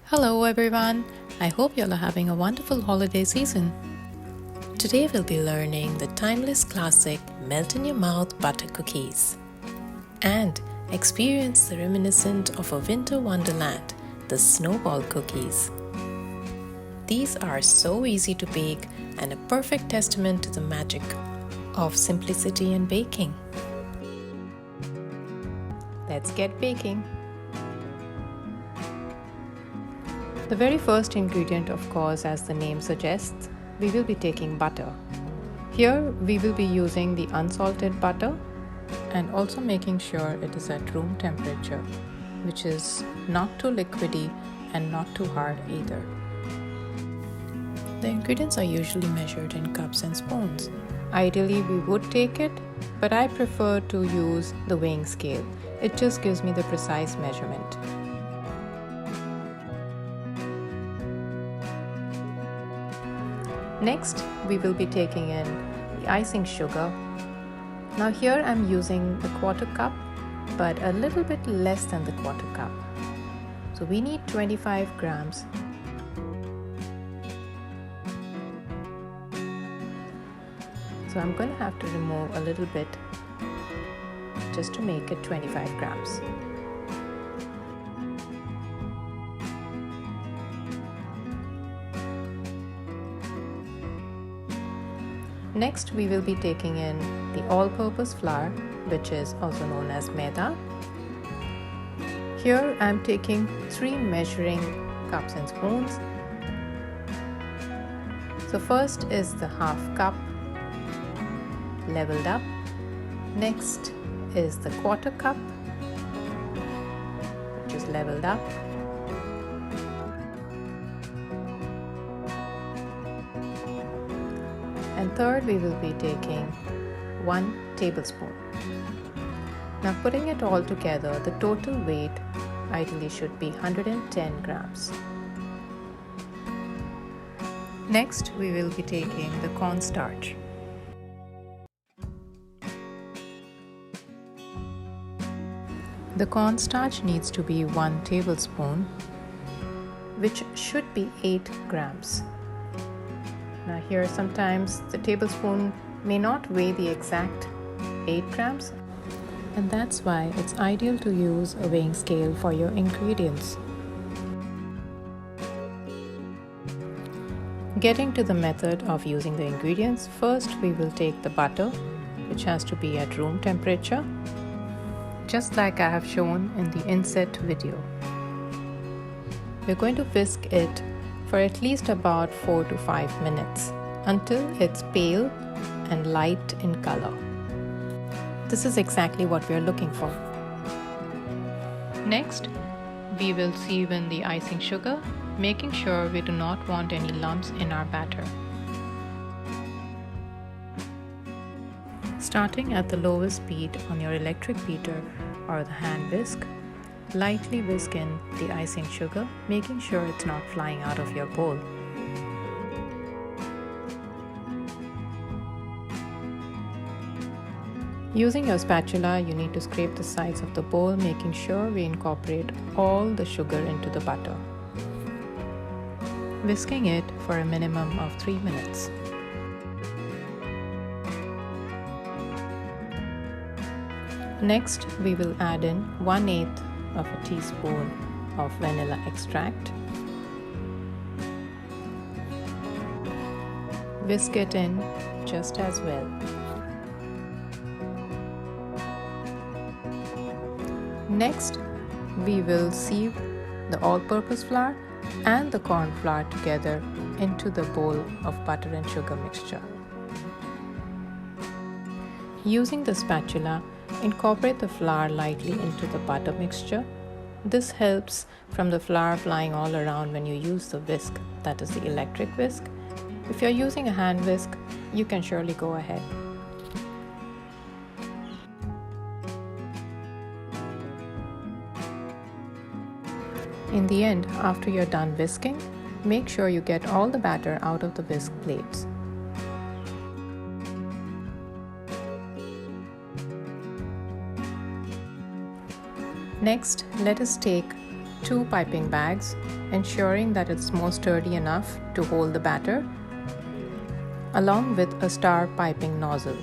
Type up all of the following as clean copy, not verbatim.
Hello everyone, I hope you all are having a wonderful holiday season. Today we'll be learning the timeless classic melt-in-your-mouth butter cookies and experience the reminiscent of a winter wonderland, the Snowball cookies. These are so easy to bake and a perfect testament to the magic of simplicity in baking. Let's get baking. The very first ingredient, of course, as the name suggests, we will be taking butter. Here we will be using the unsalted butter and also making sure it is at room temperature, which is not too liquidy and not too hard either. The ingredients are usually measured in cups and spoons. Ideally we would take it, but I prefer to use the weighing scale. It just gives me the precise measurement. Next, we will be taking in the icing sugar. Now here I'm using the quarter cup, but a little bit less than the quarter cup. So we need 25 grams. So I'm going to have to remove a little bit just to make it 25 grams. Next, we will be taking in the all-purpose flour, which is also known as maida. Here I am taking 3 measuring cups and spoons. So first is the half cup leveled up. Next is the quarter cup, which is leveled up. And third, we will be taking 1 tablespoon. Now putting it all together, the total weight ideally should be 110 grams. Next, we will be taking the cornstarch. The cornstarch needs to be 1 tablespoon, which should be 8 grams. Now here sometimes the tablespoon may not weigh the exact 8 grams, and that's why it's ideal to use a weighing scale for your ingredients. Getting to the method of using the ingredients, first we will take the butter, which has to be at room temperature, just like I have shown in the inset video. We're going to whisk it for at least about 4 to 5 minutes until it's pale and light in color. This is exactly what we are looking for. Next, we will sieve in the icing sugar, making sure we do not want any lumps in our batter. Starting at the lowest speed on your electric beater or the hand whisk, lightly whisk in the icing sugar, making sure it's not flying out of your bowl. Using your spatula, you need to scrape the sides of the bowl, making sure we incorporate all the sugar into the butter. Whisking it for a minimum of 3 minutes. Next, we will add in 1/8 of a teaspoon of vanilla extract. Whisk it in just as well. Next, we will sieve the all-purpose flour and the corn flour together into the bowl of butter and sugar mixture. Using the spatula, incorporate the flour lightly into the butter mixture. This helps from the flour flying all around when you use the whisk, that is the electric whisk. If you're using a hand whisk, you can surely go ahead. In the end, after you're done whisking, make sure you get all the batter out of the whisk plates. Next, let us take 2 piping bags ensuring that it's more sturdy enough to hold the batter, along with a star piping nozzle.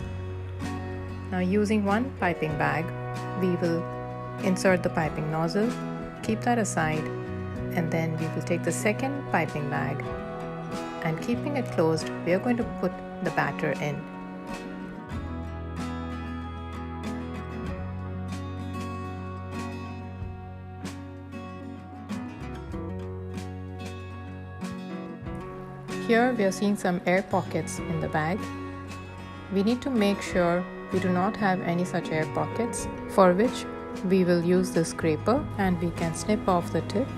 Now, using one piping bag, we will insert the piping nozzle, keep that aside, and then we will take the second piping bag, and keeping it closed, we are going to put the batter in. Here we are seeing some air pockets in the bag. We need to make sure we do not have any such air pockets, for which we will use the scraper and we can snip off the tip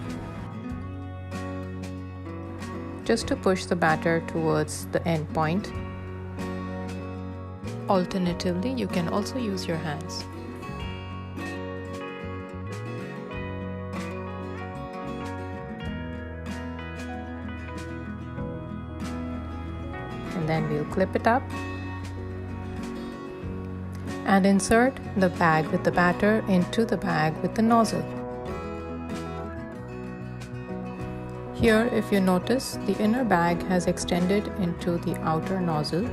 just to push the batter towards the end point. Alternatively, you can also use your hands. And then we'll clip it up and insert the bag with the batter into the bag with the nozzle. Here, if you notice, the inner bag has extended into the outer nozzle.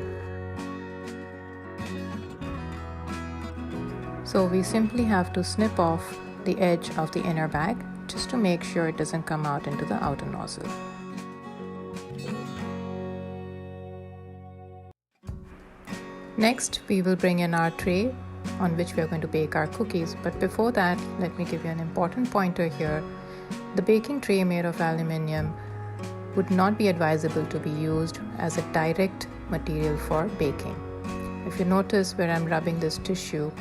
So we simply have to snip off the edge of the inner bag just to make sure it doesn't come out into the outer nozzle. Next, we will bring in our tray on which we are going to bake our cookies. But before that, let me give you an important pointer here. The baking tray made of aluminium would not be advisable to be used as a direct material for baking. If you notice where I'm rubbing this tissue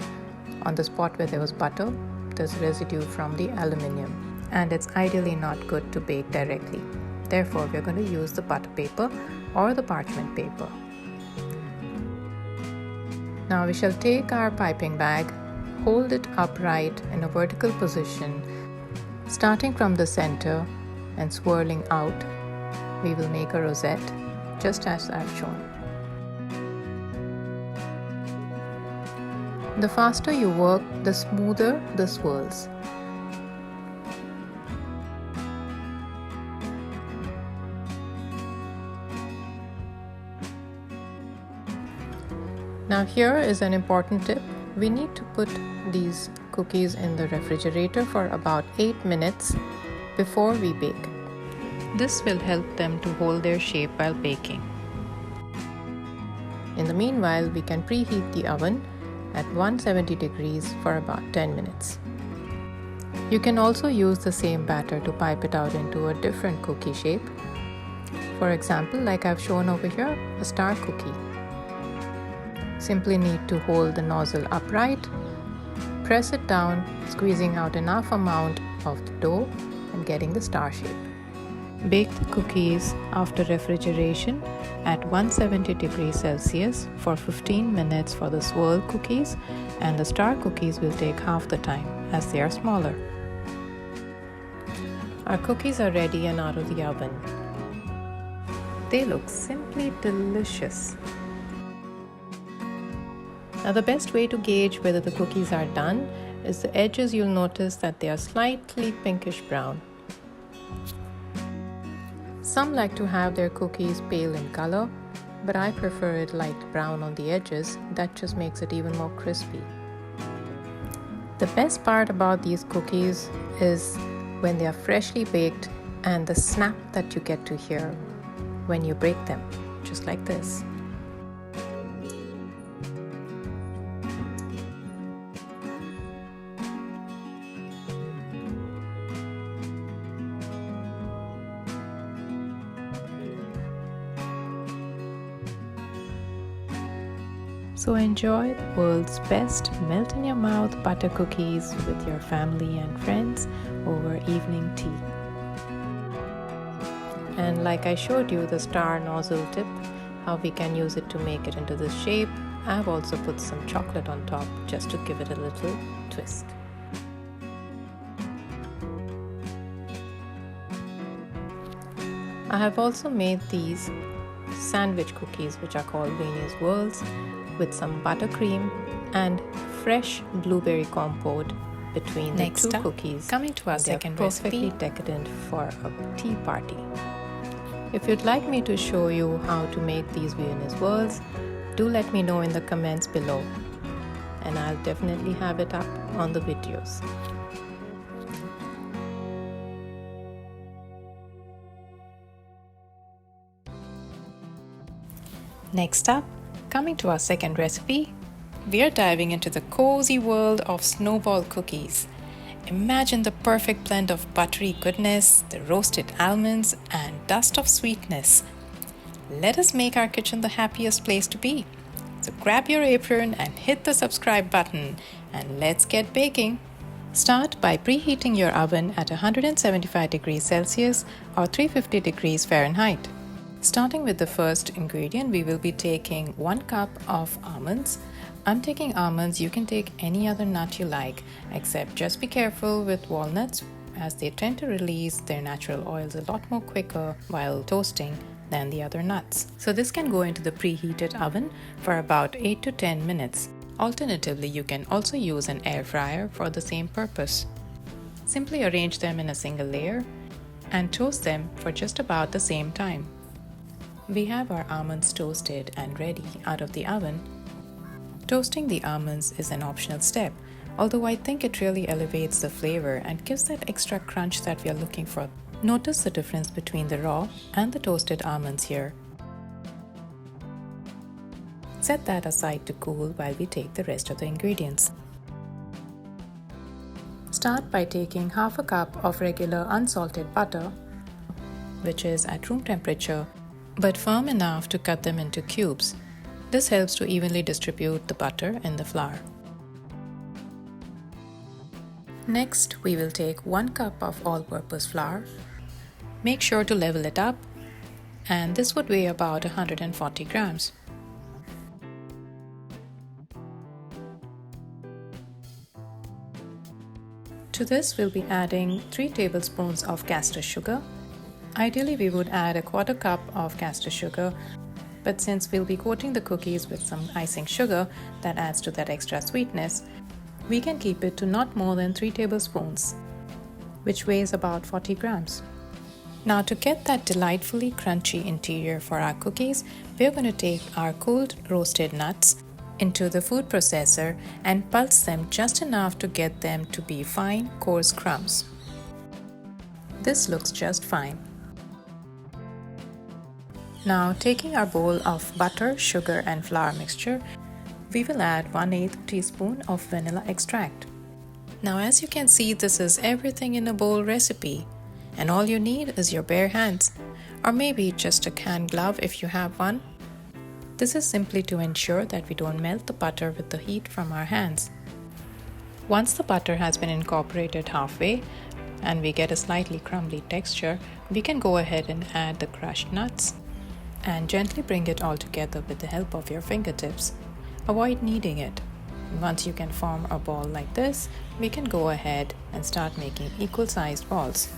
on the spot where there was butter, there's residue from the aluminium, and it's ideally not good to bake directly. Therefore, we're going to use the butter paper or the parchment paper. Now we shall take our piping bag, hold it upright in a vertical position, starting from the center and swirling out. We will make a rosette, just as I've shown. The faster you work, the smoother the swirls. Now here is an important tip. We need to put these cookies in the refrigerator for about 8 minutes before we bake. This will help them to hold their shape while baking. In the meanwhile, we can preheat the oven at 170 degrees for about 10 minutes. You can also use the same batter to pipe it out into a different cookie shape. For example, like I've shown over here, a star cookie. Simply need to hold the nozzle upright, press it down, squeezing out enough amount of the dough and getting the star shape. Bake the cookies after refrigeration at 170 degrees Celsius for 15 minutes for the swirl cookies, and the star cookies will take half the time as they are smaller. Our cookies are ready and out of the oven. They look simply delicious. Now the best way to gauge whether the cookies are done is the edges. You'll notice that they are slightly pinkish brown. Some like to have their cookies pale in color, but I prefer it light brown on the edges. That just makes it even more crispy. The best part about these cookies is when they are freshly baked and the snap that you get to hear when you break them, just like this. So enjoy the world's best melt-in-your-mouth butter cookies with your family and friends over evening tea. And like I showed you the star nozzle tip, how we can use it to make it into this shape, I've also put some chocolate on top just to give it a little twist. I have also made these sandwich cookies, which are called Viennese Whirls, with some buttercream and fresh blueberry compote between the two cookies. Coming to our second recipe, perfectly decadent for a tea party. If you'd like me to show you how to make these Viennese Whirls, do let me know in the comments below, and I'll definitely have it up on the videos. Next up, coming to our second recipe, we are diving into the cozy world of Snowball cookies. Imagine the perfect blend of buttery goodness, the roasted almonds, and dust of sweetness. Let us make our kitchen the happiest place to be. So grab your apron and hit the subscribe button, and let's get baking. Start by preheating your oven at 175 degrees Celsius or 350 degrees Fahrenheit. Starting with the first ingredient, we will be taking 1 cup of almonds. I'm taking almonds. You can take any other nut you like, except just be careful with walnuts, as they tend to release their natural oils a lot more quicker while toasting than the other nuts. So this can go into the preheated oven for about 8 to 10 minutes. Alternatively, you can also use an air fryer for the same purpose. Simply arrange them in a single layer and toast them for just about the same time. We have our almonds toasted and ready out of the oven. Toasting the almonds is an optional step, although I think it really elevates the flavor and gives that extra crunch that we are looking for. Notice the difference between the raw and the toasted almonds here. Set that aside to cool while we take the rest of the ingredients. Start by taking half a cup of regular unsalted butter, which is at room temperature, but firm enough to cut them into cubes. This helps to evenly distribute the butter in the flour. Next, we will take 1 cup of all-purpose flour. Make sure to level it up, and this would weigh about 140 grams. To this, we'll be adding 3 tablespoons of caster sugar. Ideally, we would add a 1/4 cup of caster sugar, but since we'll be coating the cookies with some icing sugar that adds to that extra sweetness, we can keep it to not more than 3 tablespoons, which weighs about 40 grams. Now, to get that delightfully crunchy interior for our cookies, we're going to take our cooled roasted nuts into the food processor and pulse them just enough to get them to be fine, coarse crumbs. This looks just fine. Now, taking our bowl of butter, sugar, and flour mixture, we will add 1/8 teaspoon of vanilla extract. Now, as you can see, this is everything in a bowl recipe, and all you need is your bare hands, or maybe just a hand glove if you have one. This is simply to ensure that we don't melt the butter with the heat from our hands. Once the butter has been incorporated halfway and we get a slightly crumbly texture, we can go ahead and add the crushed nuts and gently bring it all together with the help of your fingertips. Avoid kneading it. Once you can form a ball like this, we can go ahead and start making equal-sized balls.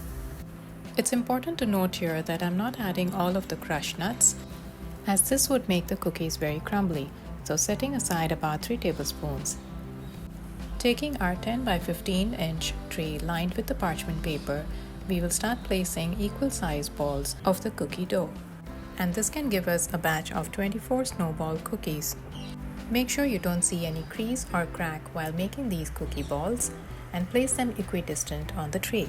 It's important to note here that I'm not adding all of the crushed nuts, as this would make the cookies very crumbly, so setting aside about 3 tablespoons. Taking our 10 by 15 inch tray lined with the parchment paper, we will start placing equal-sized balls of the cookie dough. And this can give us a batch of 24 Snowball cookies. Make sure you don't see any crease or crack while making these cookie balls, and place them equidistant on the tray.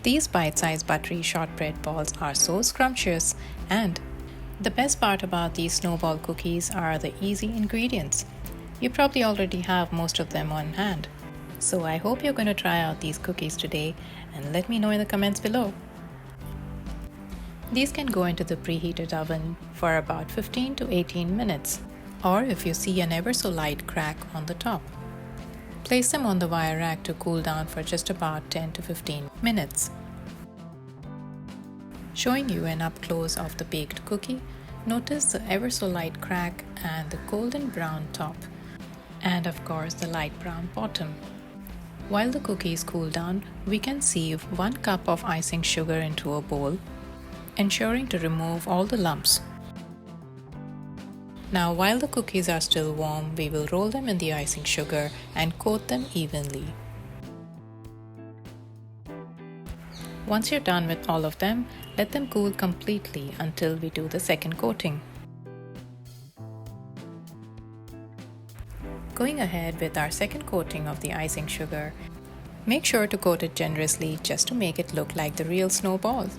These bite-sized buttery shortbread balls are so scrumptious, and the best part about these Snowball cookies are the easy ingredients. You probably already have most of them on hand. So I hope you're going to try out these cookies today and let me know in the comments below. These can go into the preheated oven for about 15 to 18 minutes, or if you see an ever so light crack on the top, place them on the wire rack to cool down for just about 10 to 15 minutes. Showing you an up close of the baked cookie, notice the ever so light crack and the golden brown top, and of course the light brown bottom. While the cookies cool down, we can sieve 1 cup of icing sugar into a bowl, ensuring to remove all the lumps. Now, while the cookies are still warm, we will roll them in the icing sugar and coat them evenly. Once you're done with all of them, let them cool completely until we do the second coating. Going ahead with our second coating of the icing sugar, make sure to coat it generously just to make it look like the real snowball.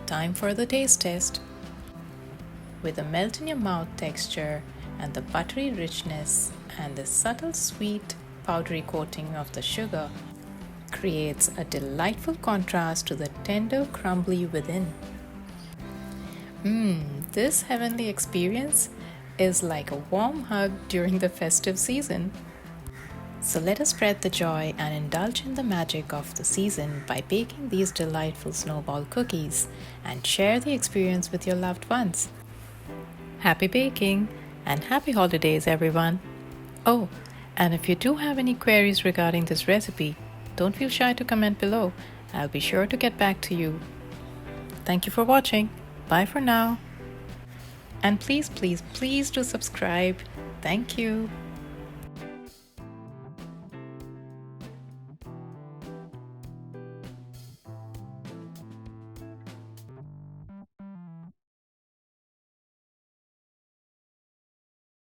Time for the taste test. With the melt in your mouth texture and the buttery richness and the subtle sweet powdery coating of the sugar creates a delightful contrast to the tender crumbly within. This heavenly experience is like a warm hug during the festive season. So let us spread the joy and indulge in the magic of the season by baking these delightful snowball cookies and share the experience with your loved ones. Happy baking and happy holidays, everyone! Oh, and if you do have any queries regarding this recipe, don't feel shy to comment below. I'll be sure to get back to you. Thank you for watching. Bye for now. And please do subscribe. Thank you.